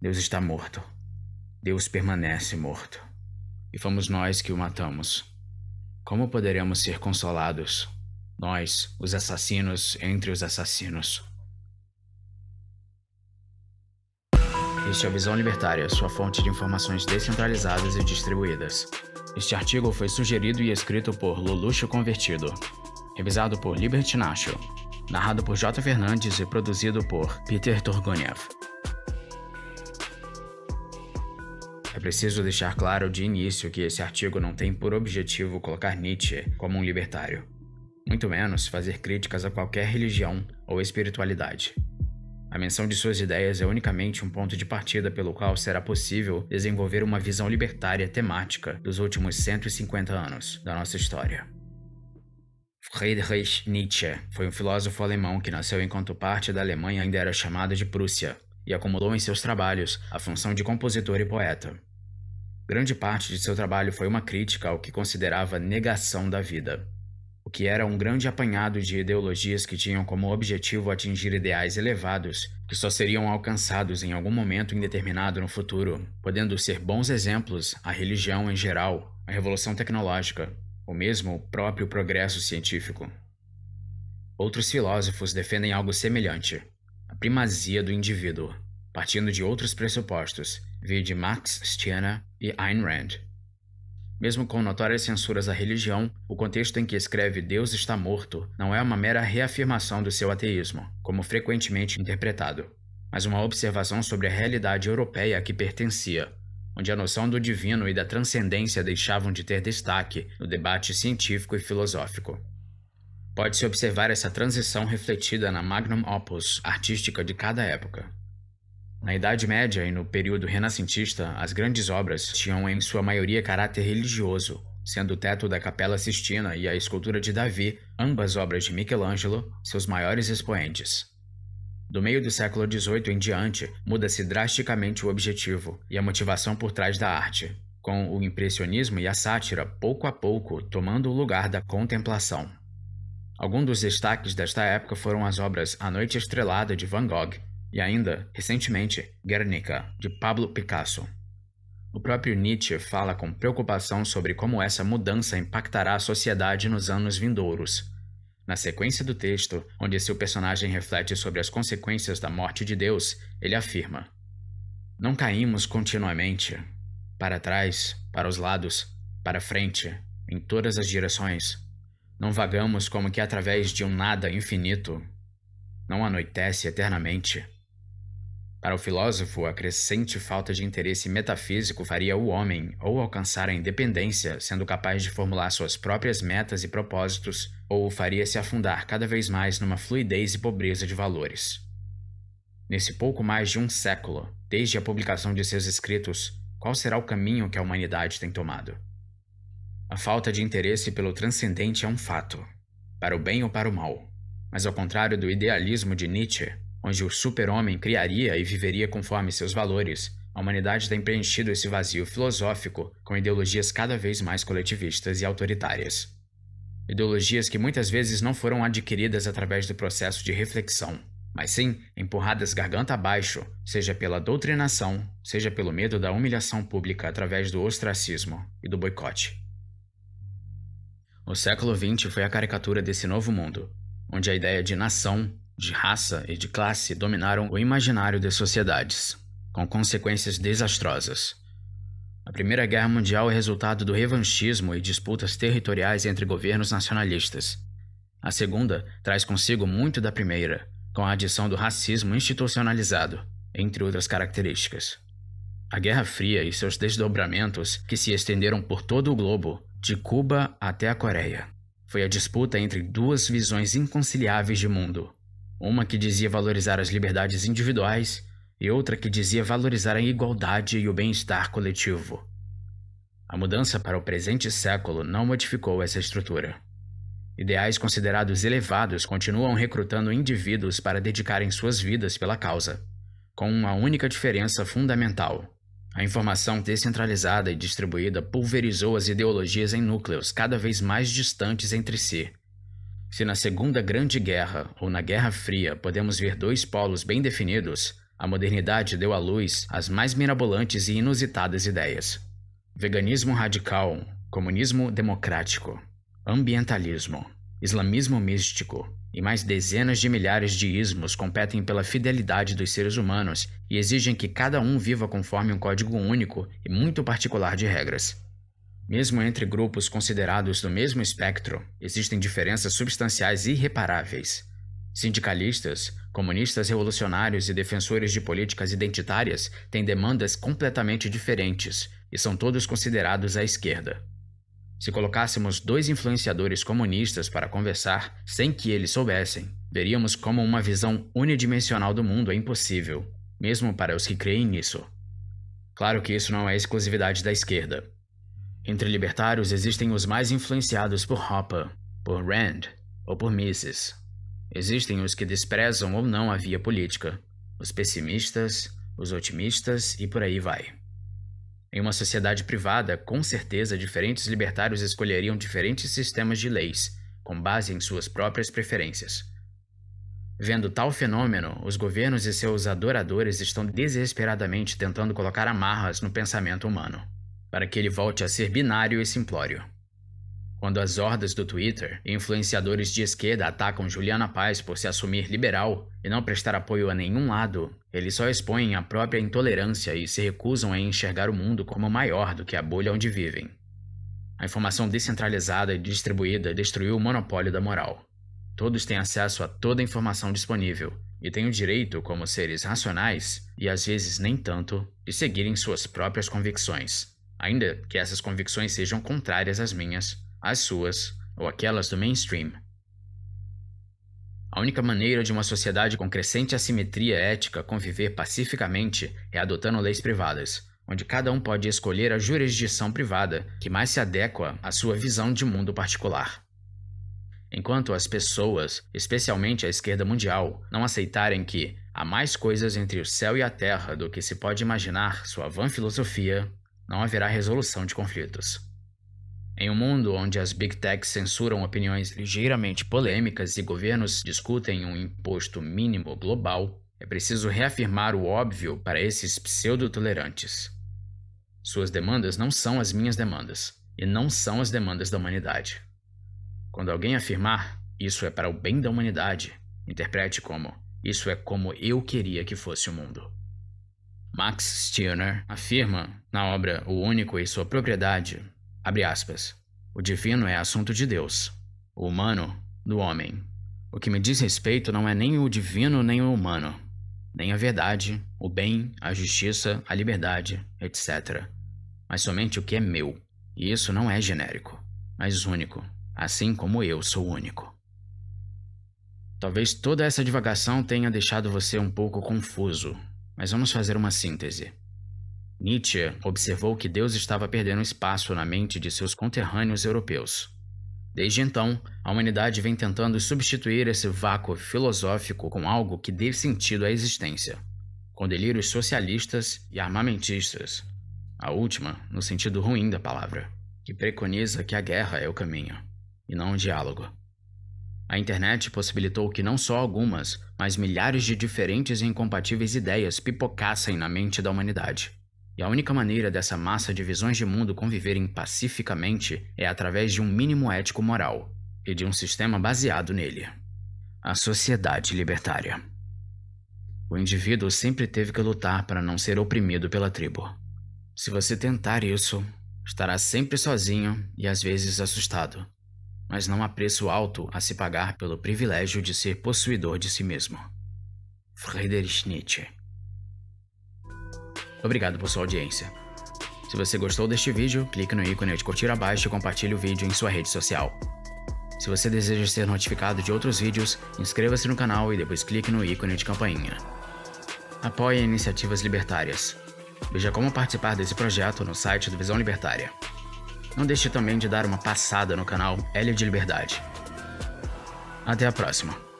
Deus está morto. Deus permanece morto. E fomos nós que o matamos. Como poderemos ser consolados? Nós, os assassinos entre os assassinos. Este é a Visão Libertária, sua fonte de informações descentralizadas e distribuídas. Este artigo foi sugerido e escrito por Luluxo Convertido, revisado por Liberty Nacho, narrado por J. Fernandes e produzido por Peter Turguniev. É preciso deixar claro de início que esse artigo não tem por objetivo colocar Nietzsche como um libertário, muito menos fazer críticas a qualquer religião ou espiritualidade. A menção de suas ideias é unicamente um ponto de partida pelo qual será possível desenvolver uma visão libertária temática dos últimos 150 anos da nossa história. Friedrich Nietzsche foi um filósofo alemão que nasceu enquanto parte da Alemanha ainda era chamada de Prússia e acumulou em seus trabalhos a função de compositor e poeta. Grande parte de seu trabalho foi uma crítica ao que considerava negação da vida, o que era um grande apanhado de ideologias que tinham como objetivo atingir ideais elevados que só seriam alcançados em algum momento indeterminado no futuro, podendo ser bons exemplos a religião em geral, a revolução tecnológica, ou mesmo o próprio progresso científico. Outros filósofos defendem algo semelhante, a primazia do indivíduo, partindo de outros pressupostos, vide Max Stiana e Ayn Rand. Mesmo com notórias censuras à religião, o contexto em que escreve Deus está morto não é uma mera reafirmação do seu ateísmo, como frequentemente interpretado, mas uma observação sobre a realidade europeia a que pertencia, onde a noção do divino e da transcendência deixavam de ter destaque no debate científico e filosófico. Pode-se observar essa transição refletida na magnum opus artística de cada época. Na Idade Média e no período renascentista, as grandes obras tinham em sua maioria caráter religioso, sendo o teto da Capela Sistina e a escultura de Davi, ambas obras de Michelangelo, seus maiores expoentes. Do meio do século XVIII em diante, muda-se drasticamente o objetivo e a motivação por trás da arte, com o impressionismo e a sátira pouco a pouco tomando o lugar da contemplação. Alguns dos destaques desta época foram as obras A Noite Estrelada de Van Gogh e ainda, recentemente, Guernica, de Pablo Picasso. O próprio Nietzsche fala com preocupação sobre como essa mudança impactará a sociedade nos anos vindouros. Na sequência do texto, onde seu personagem reflete sobre as consequências da morte de Deus, ele afirma: "Não caímos continuamente, para trás, para os lados, para frente, em todas as direções. Não vagamos como que através de um nada infinito. Não anoitece eternamente." Para o filósofo, a crescente falta de interesse metafísico faria o homem ou alcançar a independência, sendo capaz de formular suas próprias metas e propósitos, ou o faria se afundar cada vez mais numa fluidez e pobreza de valores. Nesse pouco mais de um século, desde a publicação de seus escritos, qual será o caminho que a humanidade tem tomado? A falta de interesse pelo transcendente é um fato, para o bem ou para o mal, mas ao contrário do idealismo de Nietzsche, onde o super-homem criaria e viveria conforme seus valores, a humanidade tem preenchido esse vazio filosófico com ideologias cada vez mais coletivistas e autoritárias. Ideologias que muitas vezes não foram adquiridas através do processo de reflexão, mas sim empurradas garganta abaixo, seja pela doutrinação, seja pelo medo da humilhação pública através do ostracismo e do boicote. O século XX foi a caricatura desse novo mundo, onde a ideia de nação, de raça e de classe dominaram o imaginário das sociedades, com consequências desastrosas. A Primeira Guerra Mundial é resultado do revanchismo e disputas territoriais entre governos nacionalistas. A Segunda traz consigo muito da Primeira, com a adição do racismo institucionalizado, entre outras características. A Guerra Fria e seus desdobramentos, que se estenderam por todo o globo, de Cuba até a Coreia, foi a disputa entre duas visões inconciliáveis de mundo. Uma que dizia valorizar as liberdades individuais e outra que dizia valorizar a igualdade e o bem-estar coletivo. A mudança para o presente século não modificou essa estrutura. Ideais considerados elevados continuam recrutando indivíduos para dedicarem suas vidas pela causa, com uma única diferença fundamental: A informação descentralizada e distribuída pulverizou as ideologias em núcleos cada vez mais distantes entre si. Se na Segunda Grande Guerra ou na Guerra Fria podemos ver dois polos bem definidos, A modernidade deu à luz as mais mirabolantes e inusitadas ideias. Veganismo radical, comunismo democrático, ambientalismo, islamismo místico e mais dezenas de milhares de ismos competem pela fidelidade dos seres humanos e exigem que cada um viva conforme um código único e muito particular de regras. Mesmo entre grupos considerados do mesmo espectro, existem diferenças substanciais irreparáveis. Sindicalistas, comunistas revolucionários e defensores de políticas identitárias têm demandas completamente diferentes e são todos considerados à esquerda. Se colocássemos dois influenciadores comunistas para conversar sem que eles soubessem, veríamos como uma visão unidimensional do mundo é impossível, mesmo para os que creem nisso. Claro que isso não é exclusividade da esquerda. Entre libertários existem os mais influenciados por Hopper, por Rand ou por Mises. Existem os que desprezam ou não a via política, os pessimistas, os otimistas e por aí vai. Em uma sociedade privada, com certeza diferentes libertários escolheriam diferentes sistemas de leis, com base em suas próprias preferências. Vendo tal fenômeno, os governos e seus adoradores estão desesperadamente tentando colocar amarras no pensamento humano, para que ele volte a ser binário e simplório. Quando as hordas do Twitter e influenciadores de esquerda atacam Juliana Paz por se assumir liberal e não prestar apoio a nenhum lado, eles só expõem a própria intolerância e se recusam a enxergar o mundo como maior do que a bolha onde vivem. A informação descentralizada e distribuída destruiu o monopólio da moral. Todos têm acesso a toda a informação disponível e têm o direito, como seres racionais, e às vezes nem tanto, de seguirem suas próprias convicções, ainda que essas convicções sejam contrárias às minhas, às suas ou aquelas do mainstream. A única maneira de uma sociedade com crescente assimetria ética conviver pacificamente é adotando leis privadas, onde cada um pode escolher a jurisdição privada que mais se adequa à sua visão de mundo particular. Enquanto as pessoas, especialmente a esquerda mundial, não aceitarem que há mais coisas entre o céu e a terra do que se pode imaginar sua vã filosofia, não haverá resolução de conflitos. Em um mundo onde as Big Techs censuram opiniões ligeiramente polêmicas e governos discutem um imposto mínimo global, é preciso reafirmar o óbvio para esses pseudo-tolerantes. Suas demandas não são as minhas demandas, e não são as demandas da humanidade. Quando alguém afirmar, isso é para o bem da humanidade, interprete como, isso é como eu queria que fosse o mundo. Max Stirner afirma, na obra O Único e Sua Propriedade, abre aspas, o divino é assunto de Deus, o humano, do homem. O que me diz respeito não é nem o divino nem o humano, nem a verdade, o bem, a justiça, a liberdade, etc. Mas somente o que é meu. E isso não é genérico, mas único, assim como eu sou único. Talvez toda essa divagação tenha deixado você um pouco confuso, mas vamos fazer uma síntese. Nietzsche observou que Deus estava perdendo espaço na mente de seus conterrâneos europeus. Desde então, a humanidade vem tentando substituir esse vácuo filosófico com algo que dê sentido à existência, com delírios socialistas e armamentistas, a última no sentido ruim da palavra, que preconiza que a guerra é o caminho, e não o diálogo. A internet possibilitou que não só algumas, mas milhares de diferentes e incompatíveis ideias pipocassem na mente da humanidade. E a única maneira dessa massa de visões de mundo conviverem pacificamente é através de um mínimo ético-moral e de um sistema baseado nele. A sociedade libertária. O indivíduo sempre teve que lutar para não ser oprimido pela tribo. Se você tentar isso, estará sempre sozinho e às vezes assustado. Mas não há preço alto a se pagar pelo privilégio de ser possuidor de si mesmo. Friedrich Nietzsche. Obrigado por sua audiência. Se você gostou deste vídeo, clique no ícone de curtir abaixo e compartilhe o vídeo em sua rede social. Se você deseja ser notificado de outros vídeos, inscreva-se no canal e depois clique no ícone de campainha. Apoie iniciativas libertárias. Veja como participar desse projeto no site do Visão Libertária. Não deixe também de dar uma passada no canal L de Liberdade. Até a próxima.